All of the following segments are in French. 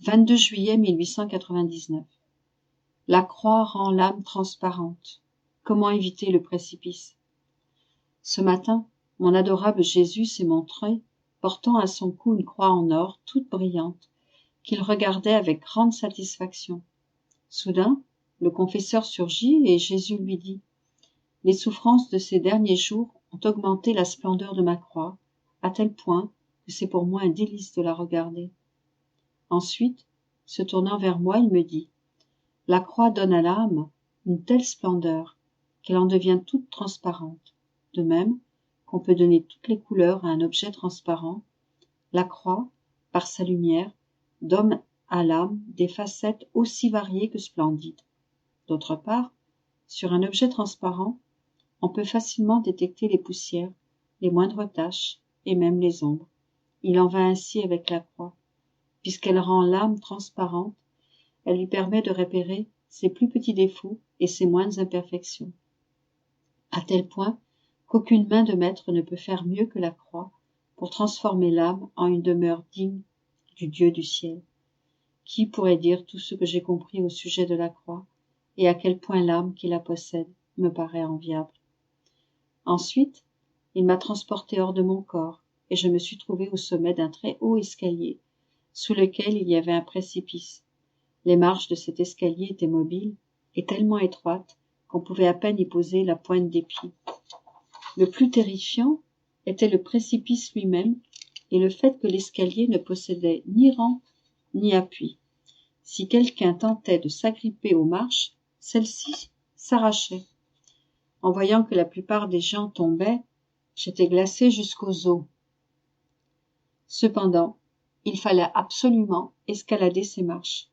22 juillet 1899. La croix rend l'âme transparente. Comment éviter le précipice? Ce matin, mon adorable Jésus s'est montré, portant à son cou une croix en or, toute brillante, qu'il regardait avec grande satisfaction. Soudain, le confesseur surgit et Jésus lui dit : « Les souffrances de ces derniers jours ont augmenté la splendeur de ma croix, à tel point que c'est pour moi un délice de la regarder. » Ensuite, se tournant vers moi, il me dit : « La croix donne à l'âme une telle splendeur qu'elle en devient toute transparente. De même qu'on peut donner toutes les couleurs à un objet transparent, la croix, par sa lumière, donne à l'âme des facettes aussi variées que splendides. D'autre part, sur un objet transparent, on peut facilement détecter les poussières, les moindres taches et même les ombres. Il en va ainsi avec la croix. Puisqu'elle rend l'âme transparente, elle lui permet de repérer ses plus petits défauts et ses moindres imperfections. À tel point qu'aucune main de maître ne peut faire mieux que la croix pour transformer l'âme en une demeure digne du Dieu du ciel. Qui pourrait dire tout ce que j'ai compris au sujet de la croix et à quel point l'âme qui la possède me paraît enviable. Ensuite, il m'a transporté hors de mon corps et je me suis trouvé au sommet d'un très haut escalier sous lequel il y avait un précipice. Les marches de cet escalier étaient mobiles et tellement étroites qu'on pouvait à peine y poser la pointe des pieds. Le plus terrifiant était le précipice lui-même et le fait que l'escalier ne possédait ni rang ni appui. Si quelqu'un tentait de s'agripper aux marches, celles-ci s'arrachaient. En voyant que la plupart des gens tombaient, j'étais glacé jusqu'aux os. Cependant, il fallait absolument escalader ces marches.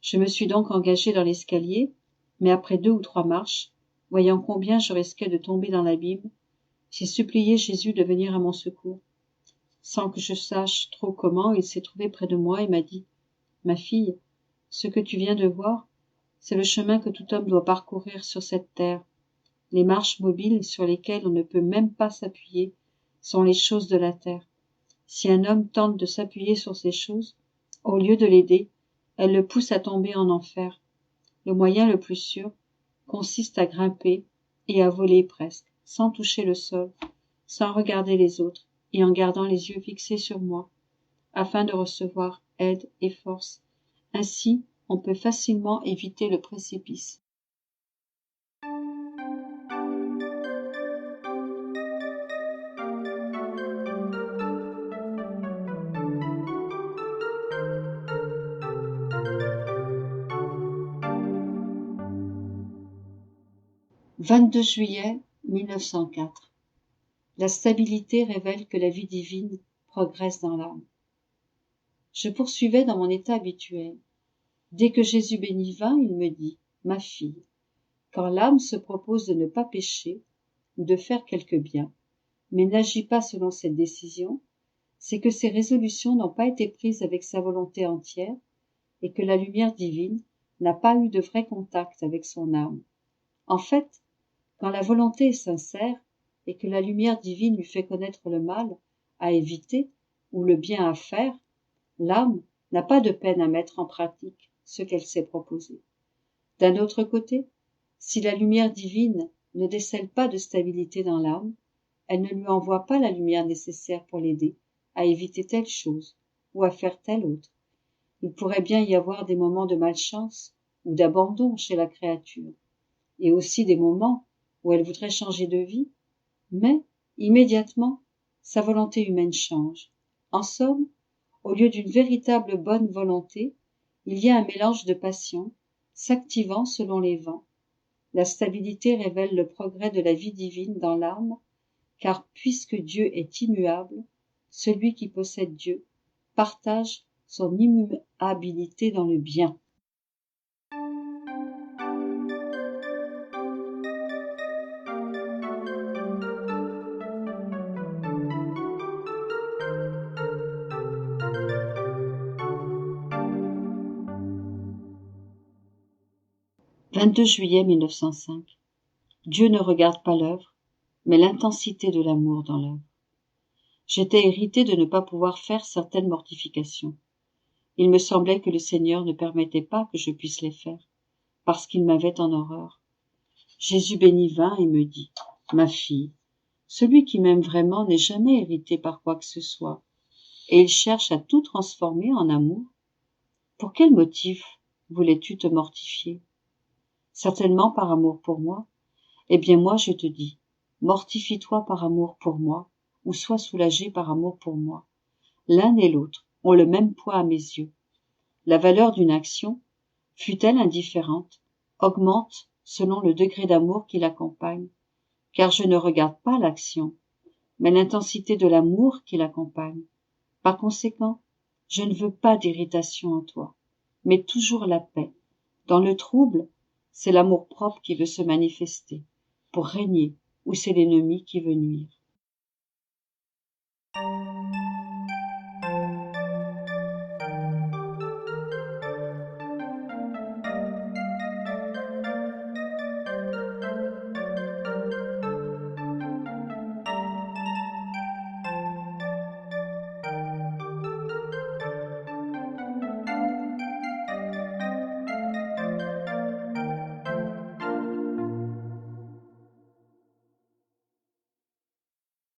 Je me suis donc engagé dans l'escalier, mais après 2 ou 3 marches, voyant combien je risquais de tomber dans l'abîme, j'ai supplié Jésus de venir à mon secours. Sans que je sache trop comment, il s'est trouvé près de moi et m'a dit : « Ma fille, ce que tu viens de voir, c'est le chemin que tout homme doit parcourir sur cette terre. Les marches mobiles sur lesquelles on ne peut même pas s'appuyer sont les choses de la terre. Si un homme tente de s'appuyer sur ces choses, au lieu de l'aider, elles le poussent à tomber en enfer. Le moyen le plus sûr consiste à grimper et à voler presque, sans toucher le sol, sans regarder les autres et en gardant les yeux fixés sur moi, afin de recevoir aide et force. Ainsi, on peut facilement éviter le précipice. » 22 juillet 1904. La stabilité révèle que la vie divine progresse dans l'âme. Je poursuivais dans mon état habituel. Dès que Jésus béni vint, il me dit : « Ma fille, quand l'âme se propose de ne pas pécher ou de faire quelque bien, mais n'agit pas selon cette décision, c'est que ses résolutions n'ont pas été prises avec sa volonté entière et que la lumière divine n'a pas eu de vrai contact avec son âme. En fait, quand la volonté est sincère et que la lumière divine lui fait connaître le mal à éviter ou le bien à faire, l'âme n'a pas de peine à mettre en pratique ce qu'elle s'est proposé. D'un autre côté, si la lumière divine ne décèle pas de stabilité dans l'âme, elle ne lui envoie pas la lumière nécessaire pour l'aider à éviter telle chose ou à faire telle autre. Il pourrait bien y avoir des moments de malchance ou d'abandon chez la créature, et aussi des moments où elle voudrait changer de vie, mais, immédiatement, sa volonté humaine change. En somme, au lieu d'une véritable bonne volonté, il y a un mélange de passions, s'activant selon les vents. La stabilité révèle le progrès de la vie divine dans l'âme, car puisque Dieu est immuable, celui qui possède Dieu partage son immuabilité dans le bien. « 22 juillet 1905. Dieu ne regarde pas l'œuvre, mais l'intensité de l'amour dans l'œuvre. J'étais irrité de ne pas pouvoir faire certaines mortifications. Il me semblait que le Seigneur ne permettait pas que je puisse les faire, parce qu'il m'avait en horreur. Jésus béni vint et me dit, « Ma fille, celui qui m'aime vraiment n'est jamais irrité par quoi que ce soit, et il cherche à tout transformer en amour. Pour quel motif voulais-tu te mortifier? Certainement par amour pour moi. Eh bien moi je te dis, mortifie-toi par amour pour moi, ou sois soulagé par amour pour moi. L'un et l'autre ont le même poids à mes yeux. La valeur d'une action, fût-elle indifférente, augmente selon le degré d'amour qui l'accompagne, car je ne regarde pas l'action, mais l'intensité de l'amour qui l'accompagne. Par conséquent, je ne veux pas d'irritation en toi, mais toujours la paix. Dans le trouble, c'est l'amour-propre qui veut se manifester, pour régner, ou c'est l'ennemi qui veut nuire.